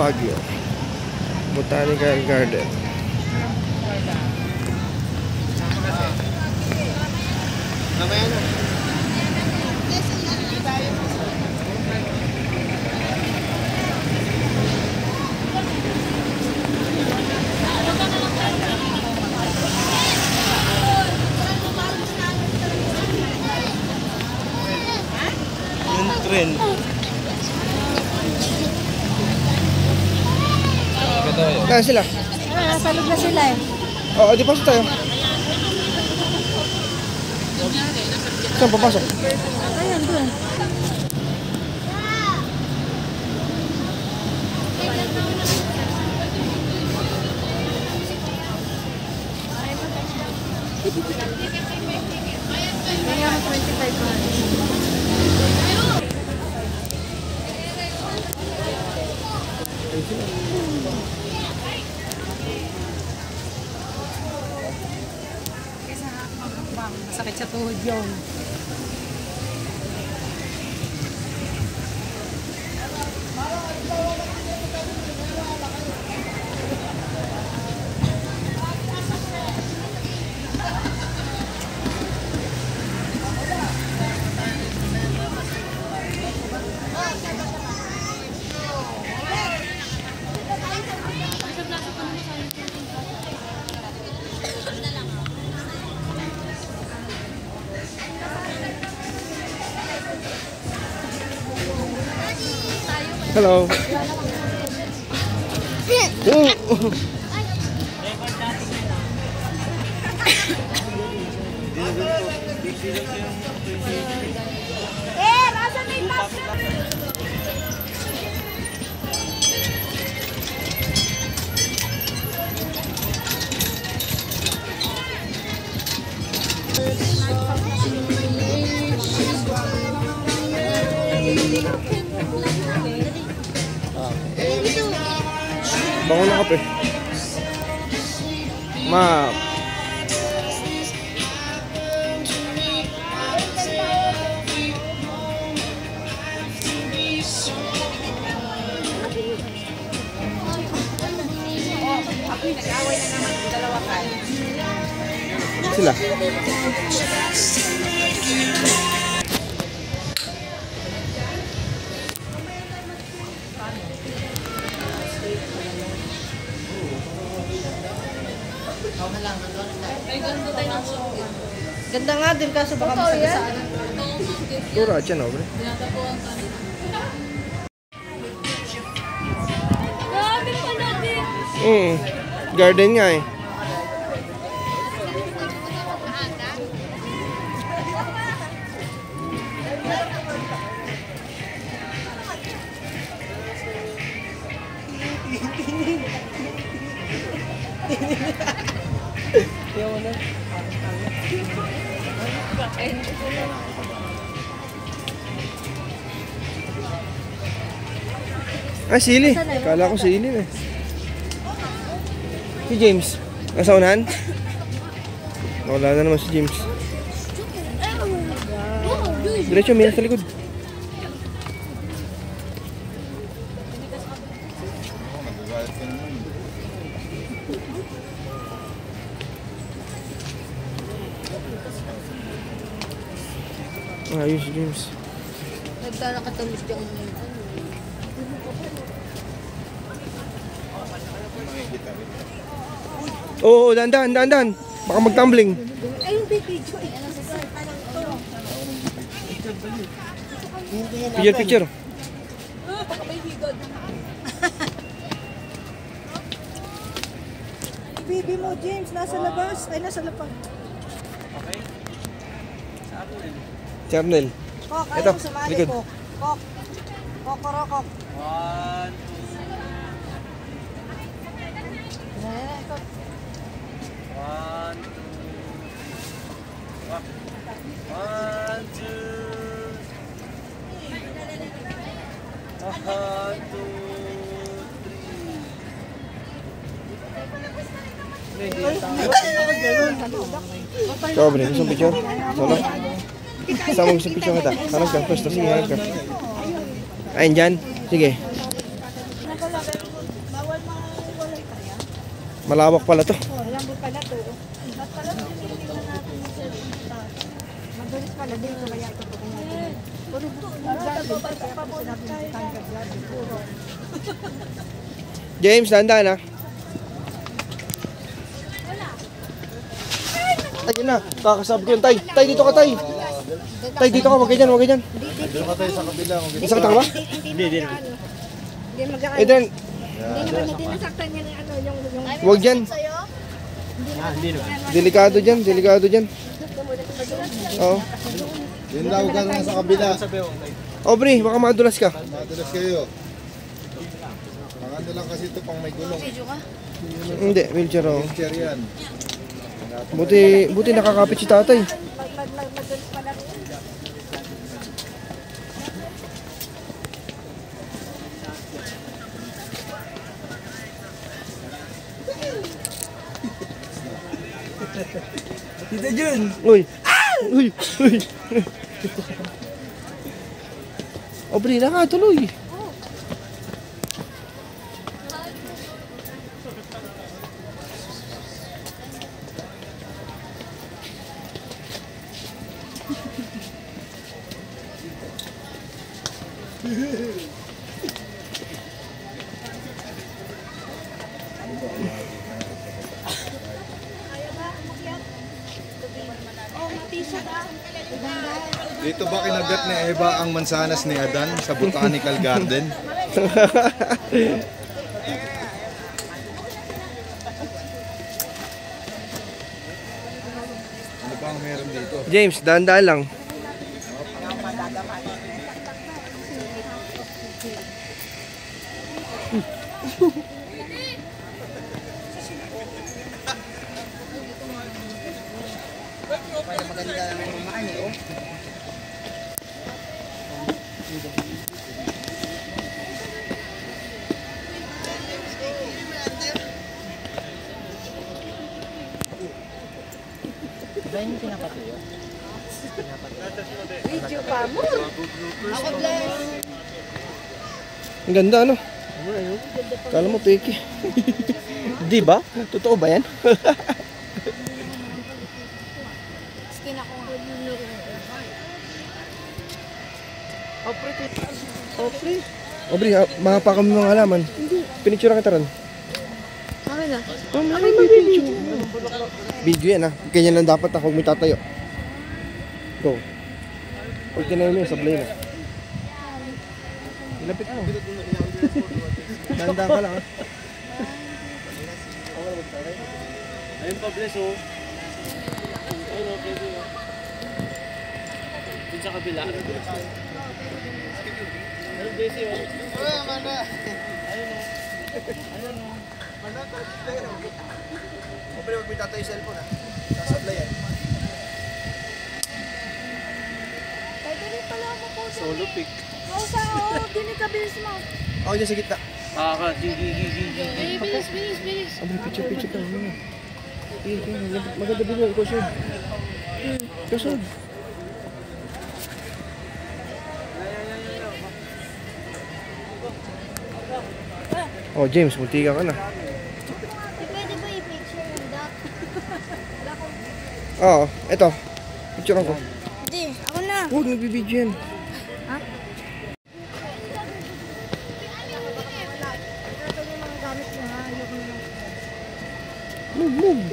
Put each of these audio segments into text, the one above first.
Baguio Botanical Garden. Mamaya na. Yung trend. Kaya sila? Nasa loob na sila eh. Oo, di pasok tayo. Saan papasok? Ayan, doon. Kaya 25 man. Masakit sa tuhod yun. Hello. Rasa may pass. Bango ng kape. Map. Nag-away na naman yung dalawa kayo. Sila. Ganda nga din kaso baka masagasaan. Tura aja no, bre. Grabe pala din. Garden nga eh. Ah, sili. Kala ko sili eh. Si James. Nasa unahan? Wala na naman si James. Diretso, may nasa likod. Ah, yun si James. Naglalakatalis dyan. Oo, dandan. Baka mag-tumbling. Ayun, baby. Picture. Baka may higod. Baby mo, James, nasa labas. Ay, nasa lapag. Charnel. Kok, Ito, ayaw sumali, likod. Kok. Kok. Kokorokok. 1, 2, 3. Ikaw, Bre, gusto picture? Solo? Saan mo gusto picture kita? Hanap ka, pwesto. Sige, hanap ka. Ayun dyan. Sige. Malawak pala to. Oh, alam mo pala to. Ba't pala tingnan natin yung cellphone sa mabilis pala dito kaya ito po kanya. Puro James, dahan-dahan ha. Ayun na, kakasabi ko yun. Tay, dito ka, tay. Tay, dito ka, wag ganyan, wag ganyan. Doon ka tayo sa kabila. Masakit ka ba? Hindi magkakaano. Eh, then, Hindi nasaktan niya ng ano yung wag dyan. Delikado dyan. Oo. Yun daw ka na sa kabila. Aubrey, baka madulas ka. Madalas kayo. Ang ano lang kasi ito pang may gulong. Hindi, wheelchair oh. Chair yan. Buti nakakapit si tatay. mabilis pala. Tita Jun! Uy! Uy! Uy! Aubrey, nakatuloy. Dito ba kinagat ni Eva ang mansanas ni Adan sa Botanical Garden? Ano pa ang meron dito? James, dahan-dahan lang. Video pa mo. Ako bless. Ang ganda, ano? Kala mo peke. Di ba? Totoo ba yan? Skin ako. Aubrey, mahapa kami mga halaman. Pinicture kita ron. Akin na. Video yan ha. Ganyan lang dapat ako, huwag mo tatayo. Go. Pag tinayo mo yun, sablay na. Ilapit mo. Dahan-dahan ka lang ha. Ayun pa, bless oh. Ayun oh, bless oh. Dun sa kabila. Ayun, bless oh. Aubrey, huwag mo tatayo yung cellphone ha. Sasablay yan. Pwede rin pala ako po. Solo pick. Oo, sa oo. Dini ka bilis mo. Ako dyan sa gitna. Gigi. Bilis. Aubrey, picture ka. Maganda video. Ikaw sud. Ikaw sud. Oh, James, munti ka na. Pwede ba i-picture yung duck? Oo, eto. Picture ko. Hindi, ako na. Huwag, nagbibidyo yan. Ha? Ito yung mga gamit mo ha. Ayoko na. Move.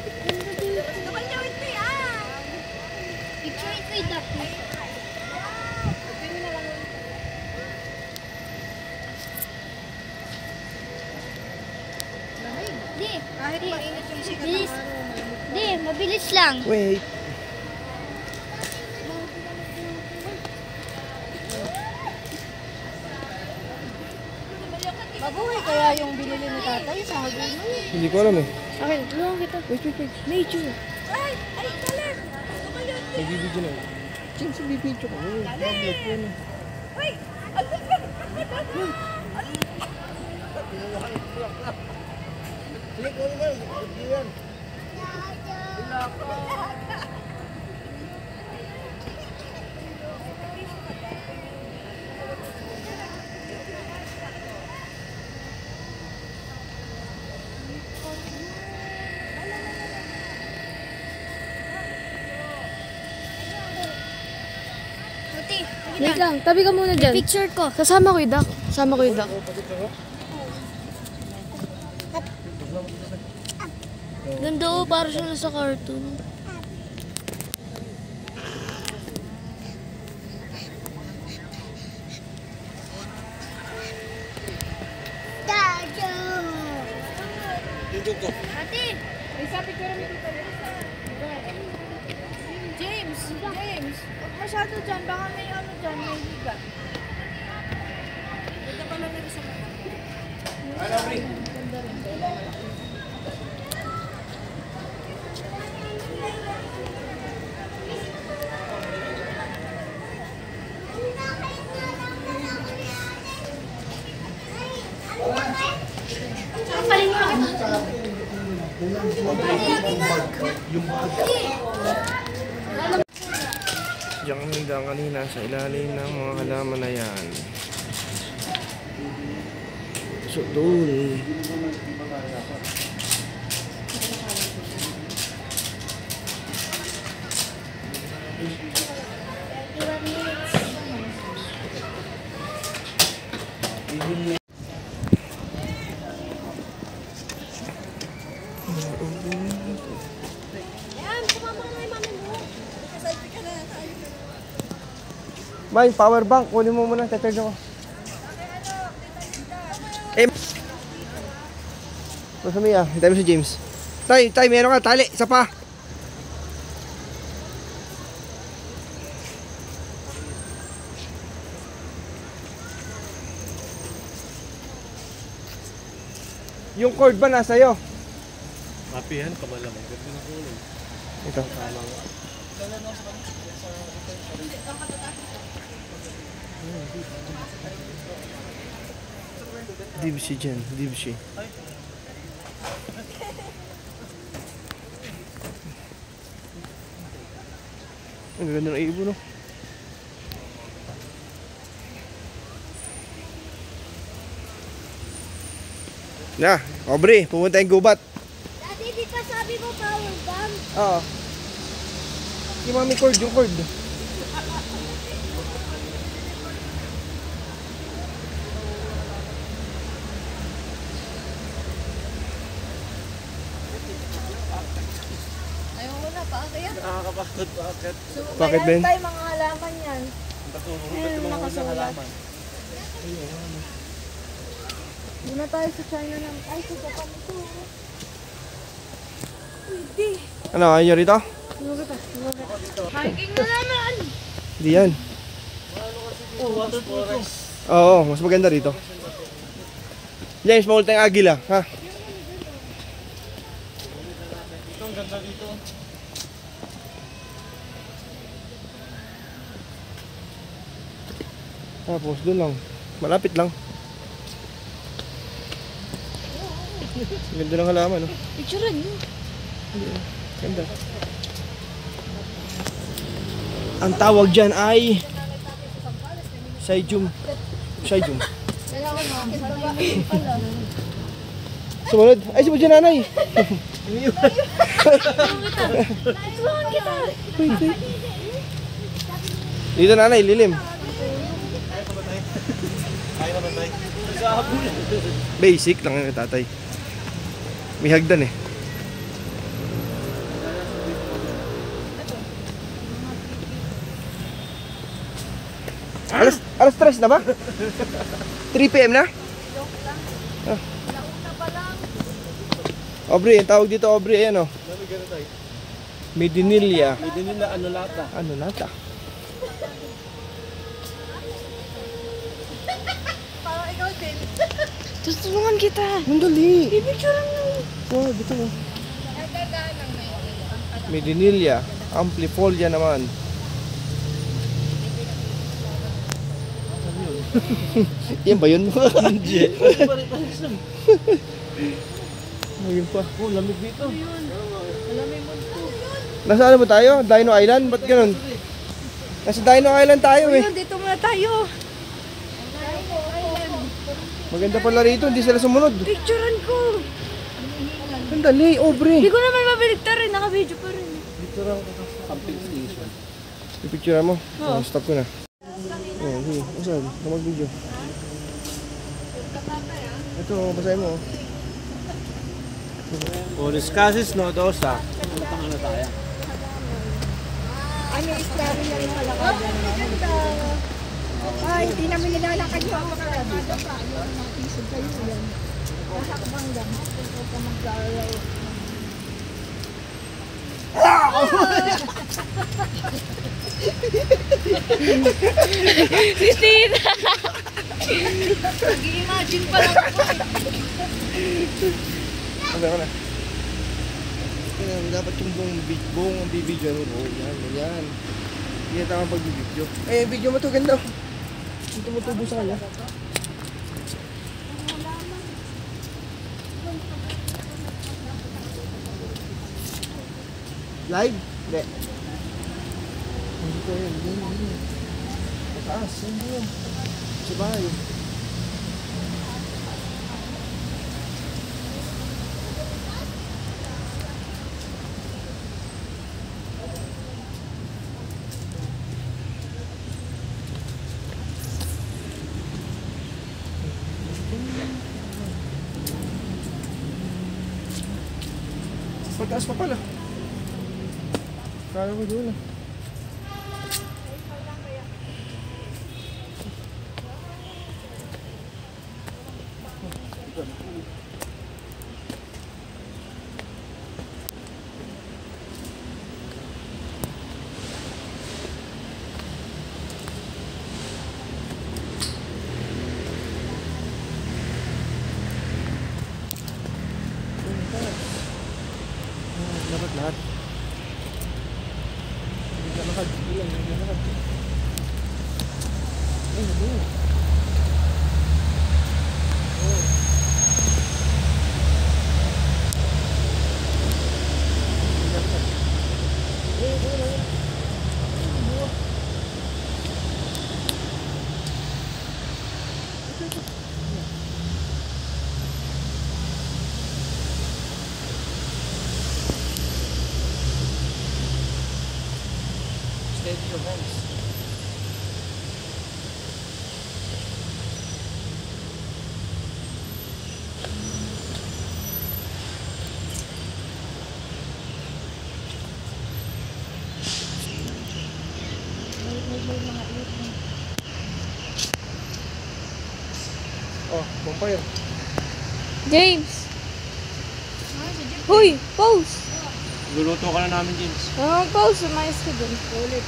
Picture ito yung duck. Di, kahit mainit yung sikat ng araw. Di, mabilis lang. Wait. Mabuhay kaya yung binili ni tatay sa hagin mo. Hindi ko alam eh. Okay, tulungan kita. Wait. Nature. Ay, talan. Nagbibidyo na. James, nagbibidyo ka. Vlog ko na. Ay, Wait lang, tabi ka muna dyan. Picture ko. Kasama ko yung duck. Kasama ko yung duck. Ganda oh, para siya sa cartoon. Ate! Isa, picture mo dito. James! James! Huwag masyado dyan. Baka may ano dyan, may higa. Ganda pala nila sa mga. Diyan kami nagdaan kanina sa ilalim ng mga halaman na yan. So doon. May power bank, kunin mo muna, te-charge ako. Masa Mia, hintay mo si James. Tay, meron ka, tali, isa pa. Yung cord ba nasa iyo? Mapihan ka ba naman? Ganda na kulay. Ito. Dibsi dyan, dibsi. Ang ganda ng ibon, no? Na, Aubrey, pumunta yung gubat. Daddy, di pa sabi mo power bank? Oo. Yung mami cord, yung cord. Ayoko na, paakit. Nakakapagod, bakit? Bakit, Ben? tayo mga halaman yan. Ba't yung mga sa halaman? Doon na tayo sa China ng... Ay, sa Japan ito. Hindi. Ano, ayaw nyo rito? Hiking na naman. Hindi yan. Oo, mas maganda rito. James, mahul tayong agila, ha? Ang ganda dito. Tapos doon lang. Malapit lang. Ganda ng halaman, no? Picturean mo. Ganda. Ang tawag dyan ay Saijum. Saijum. Sumunod. Ay, sumunod dyan, nanay. Tuhan kita. Wait, wait. Dito, nanay, lilim. Basic lang yung tatay. May hagdan eh. Alas 3 na ba? 3 PM na? Ah. Aubrey, ang tawag dito Aubrey, ayan o. Medinilla. Hindi nila ano lata. Ano nata? Parang ikaw din. Tutulungan kita. Mandali. Pipicturean mo. Oh, dito mo. Medinilla. Amplifolia naman. Yan ba yun? Hindi. Ayun pa. Oh, lamig dito. Nasa ano ba tayo? Dino Island? Ba't ganun? Nasa Dino Island tayo eh. Dito muna tayo. Maganda pala rito, hindi sila sumunod. Picturean ko. Sandali, Aubrey. Hindi ko naman mabaligtad rin. Naka-video pa rin. Dito lang camping station. Pipicture mo? Oh, stop ko na. Sige, saan? Ito mag-video. Ito, basahin mo. Olis cases no dosa. Utang na tayo. Ano yung story na rin pala ka dyan? Ay, hindi namin nilalakad yung mga dito. Isog kayo yan. Kahakbang lang. Huwag ka mag-alay. Si Tita! Nag-i-imagine pa lang ako. Ano na? Kaya dapat yung buong ang bibidyo mo. Oh, yan. Hindi na tama pag-bibidyo. Eh, video mo to ganda. Yung tumutubo sa kanya. Live? Hindi. Hindi ko yun. Hindi. Mataas. Hindi yun. Sa bahay. Pagtaas pa pala. Kala ko doon ah. Dapat lahat. Hindi lakad. Hindi lakad. Ay, hindi. Steady your hands. Oh, bonfire. James! Huy! Pause! Luluto ka na namin, James. Pause. Umayos ka dun. Ulit.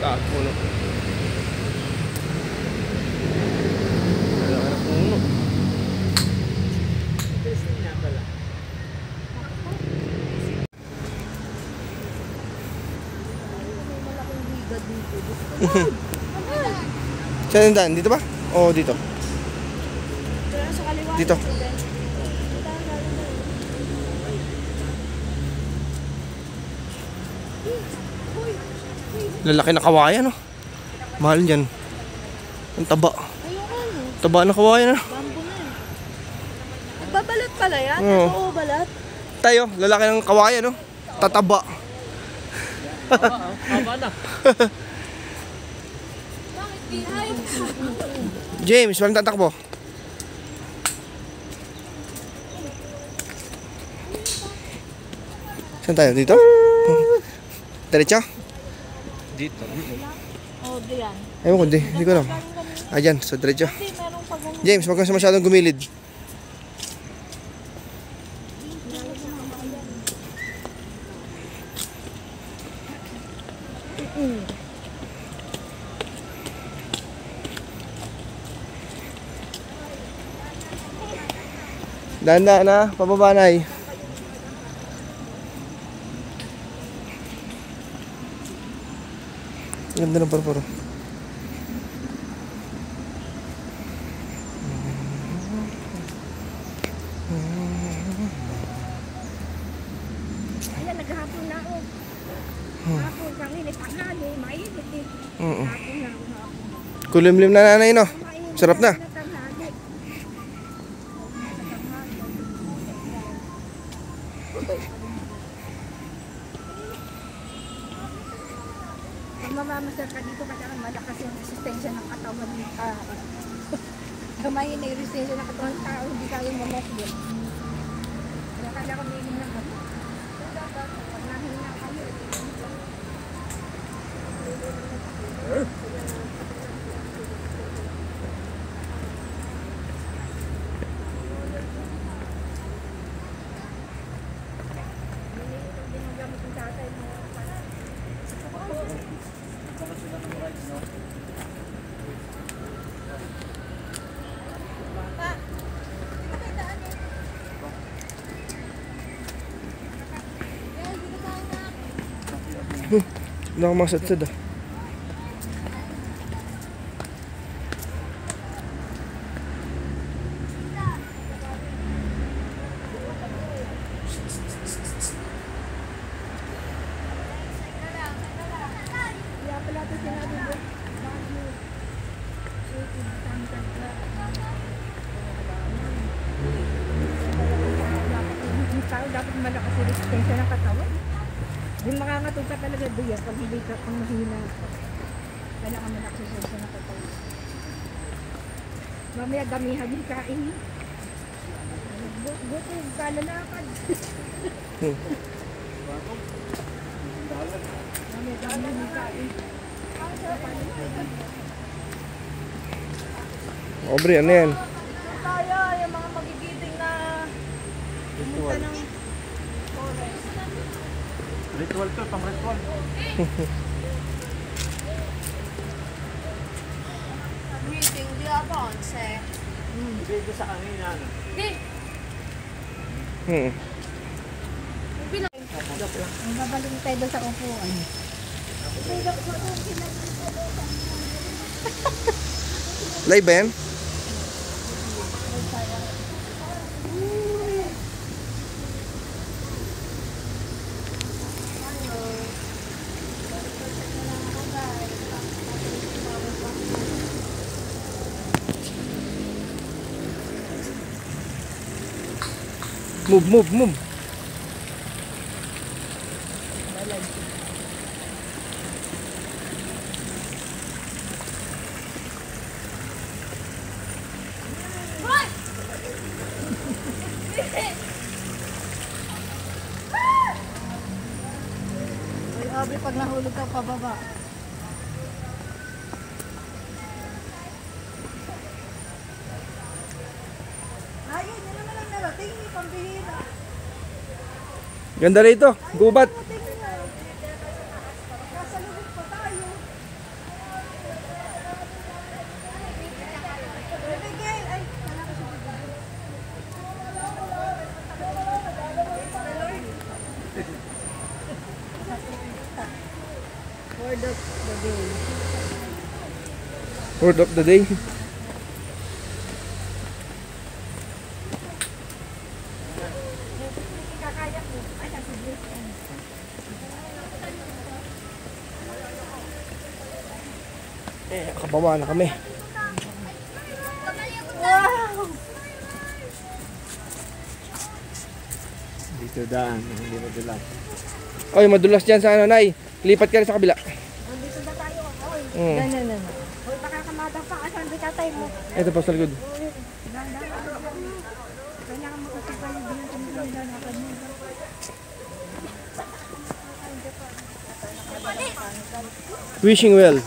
Taas puno. Wala ka na puno. Saan yung daan? Dito ba? O dito? Sa kaliwa. Dito. Lalaki na kawayan, no? Mahal yan. Ang taba. Taba na kawayan, no? Babalat pala yan? Oo. Oo, balat. Tayo, lalaki ng kawayan, no? Tataba. Haba na. James, walang tatakbo. Saan tayo? Dito? Diretso? Dito. Oo, diyan. Ewan ko, hindi ko alam. Ayan, so diretso. Hindi, merong pag James, wag kang masyadong gumilid. Dahan-dahan na, pababa na eh. Ganda ng parparo. Ayan, naghapon na ako. Hapon kami, tanghali, mainit eh. Oo. Hapon na ako, hapon. Kulimlim na nanay, no? Mainit Sarap na. Pag mamamasal ka dito, kailangan malakas yung resistensya ng katawan ng tao. Gamayin na yung resistensya ng katawan ng tao, hindi kayong mamasal. Kaya kailangan may inom ng gabi. Pag nahina kayo, ginagamit ng tatay mo. Wala akong masadsad ah. Kaya pala ito sinabi mo, dapat malakas yung resistensya ng katawan. Yung makangatog ka talaga doon pag hindi ka pang mahina. Kailangan malakas yung resistensya ng katawan. Mamaya damihan yung kain. Buto yung kalalakad. Mamaya damihan yung kain. Aubrey, ano yan? Tayo, yung mga magigiting na pumunta ng forest. Ritual to, pang ritual. Greeting the Abonse. Dito sa kanina. Ang babalik tayo doon sa upuan. Live ba yan? Move. Ay, Aubrey, pag nahulog ka pababa. Ayun, yun naman ang narating ni pambihira. Ganda rito. Gubat. Narating na. Kasalubog pa tayo. Bigay, ay, wala ko siya bigay. Word of the day. Word of the day. Kakaya ko. Ay, nasa Diyos. Kabawa na kami. Wow! Dito daan, hindi madulas. Oy, madulas dyan sa ano, Nay. Lipat ka rin sa kabila. Dito na tayo. Oy, Mm. ganun. Oy, baka kamatang pa. Asan ba tatay mo? Ito pa sa likod. Kailangan makasipay yung binatang mo. Wishing well.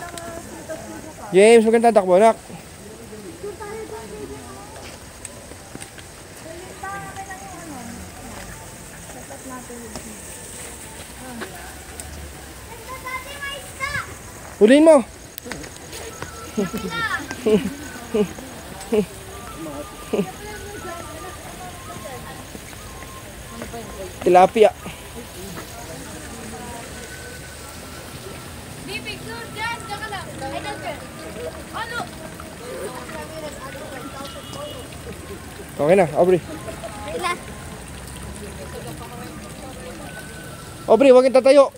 James, maganda takbo, anak. Huliin mo. Tilapia. Okay na, Aubrey. Aubrey, huwag kang tatayo.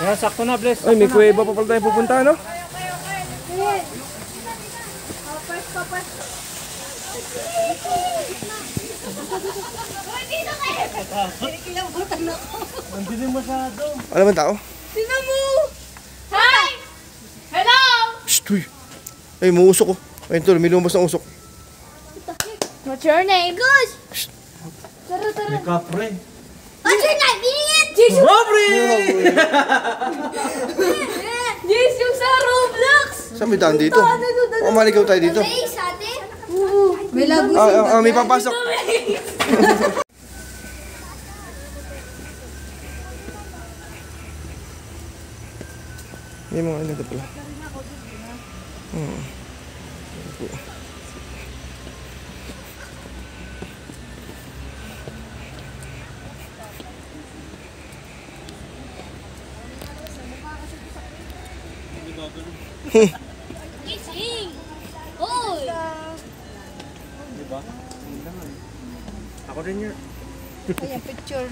Kaya sakto na, Bless. Ay, may kuweba pa pala tayo pupunta, no? Nandinig masyado. Alam mo tao? Tingnan mo! Hi! Hello! Shh, uy. Ay, muusok ko. Ayun tol, may lumabas na usok. What's your name? Gosh! May kapre. What's your name? Iingit! Jesus! Yes, yung sa Roblox! Saan may daan dito? O, maligaw tayo dito. May isa, ate? May lago May papasok. May mga ano ito pala. Gising! Hoy! Diba? Ako rin yun. Ayan, picture.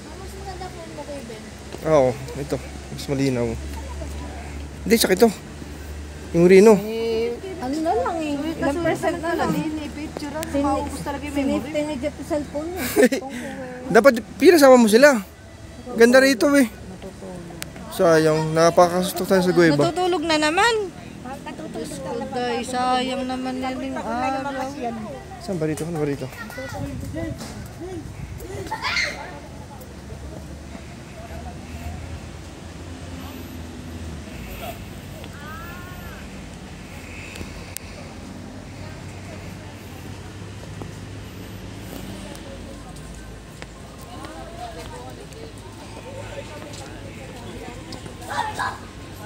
Mas maganda po mo kay Ben. Oo, ito. Mas malinaw. Hindi, tsaka ito. Yung Reno. Ano na lang eh. Ilang percent na lang. Picture na. Maubos talaga yung memory. Tinigit sa cellphone mo. Dapat pinasama mo sila. Ganda rito eh. Sayang, napakasusto tayo sa Gueva. Natutulog na naman. Day, sayang naman yan yung araw. Saan ba rito? Ano ba rito?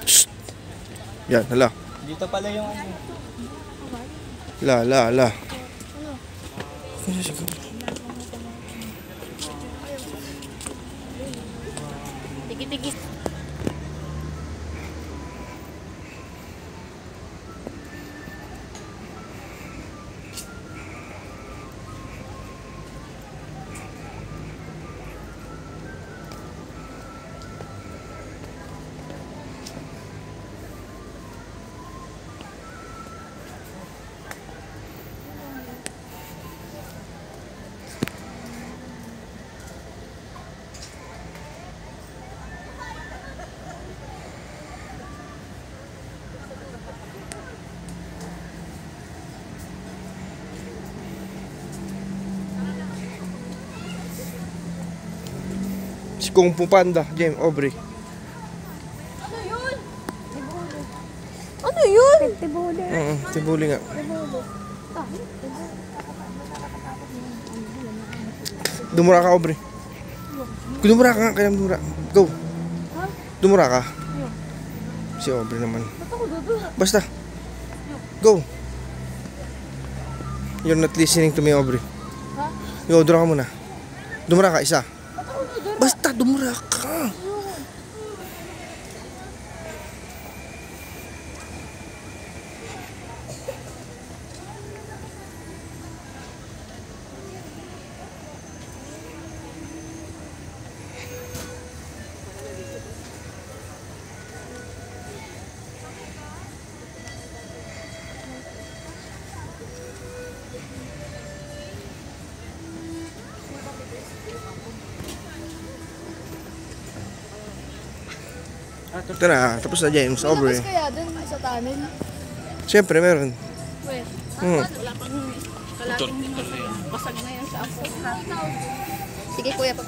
Shh! Yan, hala. Dito pala yung ano. Hala. Tigi-tigi. Si Kung Fu Panda, James Aubrey. Ano yun? Tibuli. Tibuli nga. Dumura ka, Aubrey. Dumura ka nga, kaya dumura. Go. Dumura ka. Si Aubrey naman. Basta. Go. You're not listening to me, Aubrey. Yo, dumura ka muna. Dumura ka, isa. Basta, dumura ka. Ito na, tapos na James Aubrey. Kaya dun sa tunnel. Siyempre, meron. Wait. Hmm. Wala pang kalating basag na yan sa ako. Sige kuya, pag